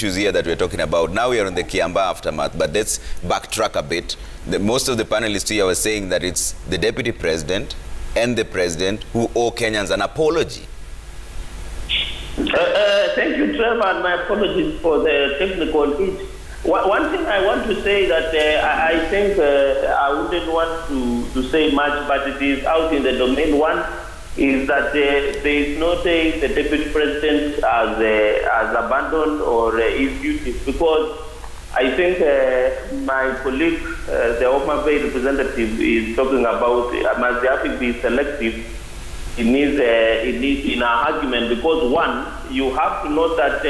issues here that we're talking about. Now we are on the Kiamba aftermath, but let's backtrack a bit. Most of the panelists here were saying that it's the deputy president and the president who owe Kenyans an apology. Thank you, Trevor, and my apologies for the technical glitch. One thing I want to say that I think I wouldn't want to say much, but it is out in the domain. One is that there is no day the deputy president has abandoned or his duties, because I think my colleague, the Open Bay representative, is talking about must have to be selective in our argument, because one, you have to note that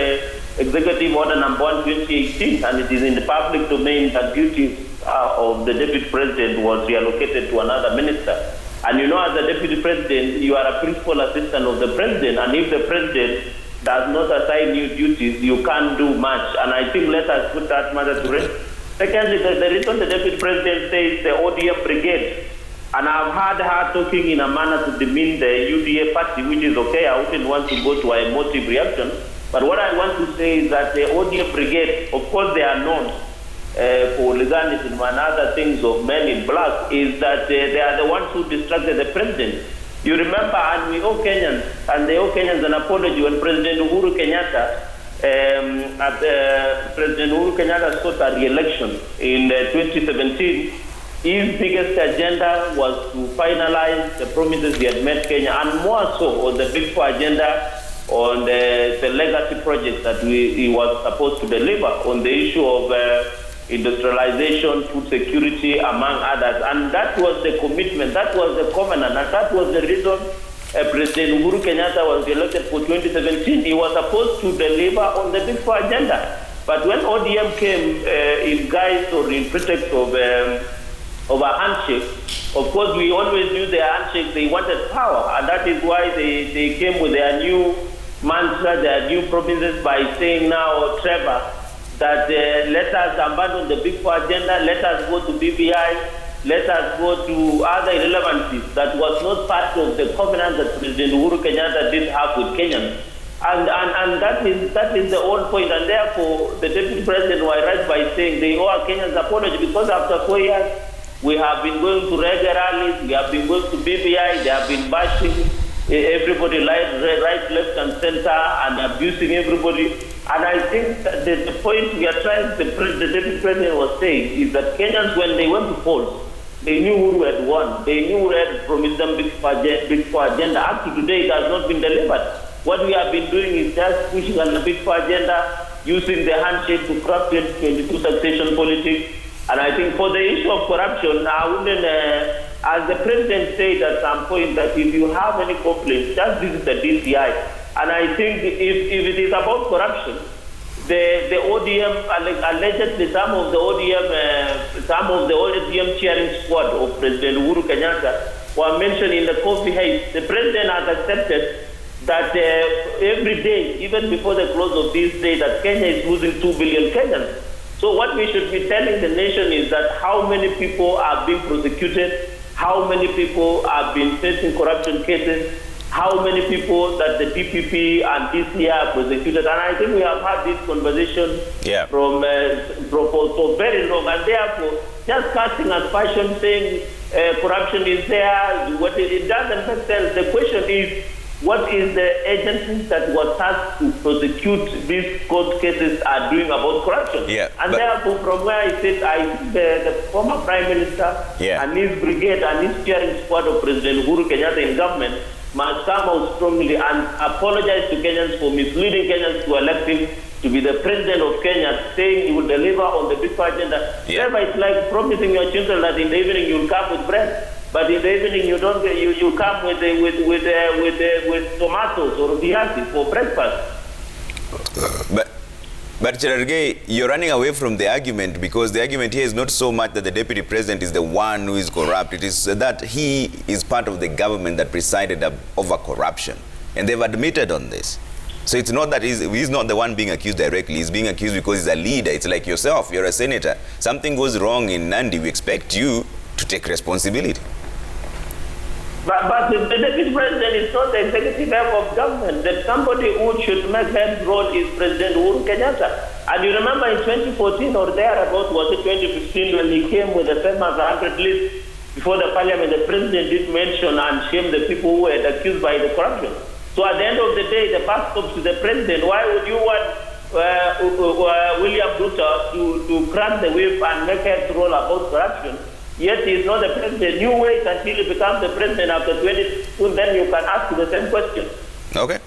Executive Order number 1, 2018, and it is in the public domain that duties of the deputy president was reallocated to another minister. And you know, as a deputy president, you are a principal assistant of the president, and if the president does not assign you duties, you can't do much. And I think let us put that matter to rest. Secondly, the reason the deputy president says the ODM brigade, and I've heard her talking in a manner to demean the UDA party, which is okay. I wouldn't want to go to an emotive reaction. But what I want to say is that the ODM brigade, of course they are known for legalism and other things of men in black, is that they are the ones who distracted the president. You remember, and we owe Kenyans, and they owe Kenyans an apology when President Uhuru Kenyatta, President Uhuru Kenyatta sought a re-election in 2017. His biggest agenda was to finalize the promises he had made Kenya, and more so on the Big Four agenda on the legacy projects that he was supposed to deliver on the issue of industrialization, food security, among others. And that was the commitment, that was the covenant, and that was the reason President Uhuru Kenyatta was elected for 2017. He was supposed to deliver on the Big Four agenda. But when ODM came in guise or in pretext of a handshake, of course we always knew their handshake, they wanted power, and that is why they came with their new mantra, their new promises, by saying now, Trevor, that let us abandon the Big Four agenda, let us go to BBI, let us go to other irrelevancies that was not part of the covenant that President Uhuru Kenyatta did have with Kenyans. And that is the whole point, and therefore the Deputy President was right by saying they owe Kenyans apology, because after 4 years, we have been going to regular rallies, we have been going to BBI, they have been bashing everybody right, left, and center, and abusing everybody. And I think that the point we are trying, the Deputy President was saying, is that Kenyans, when they went to polls, they knew who had won. They knew who had promised them Big Four agenda. Up to today, it has not been delivered. What we have been doing is just pushing on the Big Four agenda, using the handshake to craft 2022 succession politics. And I think for the issue of corruption, I wouldn't, as the President said at some point, that if you have any complaints, just visit the DCI. And I think if it is about corruption, the ODM, allegedly some of the ODM cheering squad of President Uhuru Kenyatta were mentioned in the coffee house. The President has accepted that every day, even before the close of this day, that Kenya is losing 2 billion Kenyans. So what we should be telling the nation is that how many people are being prosecuted, how many people have been facing corruption cases, how many people that the DPP and DCI are prosecuted. And I think we have had this conversation for very long, and therefore just casting aspersion saying corruption is there, it doesn't make sense. The question is, what is the agency that was tasked to prosecute these court cases are doing about corruption? And therefore, from where I sit, I think the former Prime Minister and his brigade and his cheering squad of President Uhuru Kenyatta in government must come out strongly and apologize to Kenyans for misleading Kenyans to elect him to be the president of Kenya, saying he will deliver on the Big Four agenda. Therefore, it's like promising your children that in the evening you'll come with bread. But in the evening, you don't. You come with tomatoes or viazi for breakfast. But Cherargei, you're running away from the argument, because the argument here is not so much that the deputy president is the one who is corrupt. It is that he is part of the government that presided over corruption, and they've admitted on this. So it's not that he's not the one being accused directly. He's being accused because he's a leader. It's like yourself. You're a senator. Something goes wrong in Nandi, we expect you to take responsibility. But the deputy president is not the executive arm of government. That somebody who should make head role is President Uhuru Kenyatta. And you remember in 2014 or thereabout, was it 2015, when he came with the famous 100 list before the parliament, the president did mention and shame the people who were accused by the corruption. So at the end of the day, the buck stops to the president. Why would you want William Ruto to crack the whip and make head role about corruption? Yet he is not the president. You wait until he becomes the president after 20, then you can ask the same question. Okay.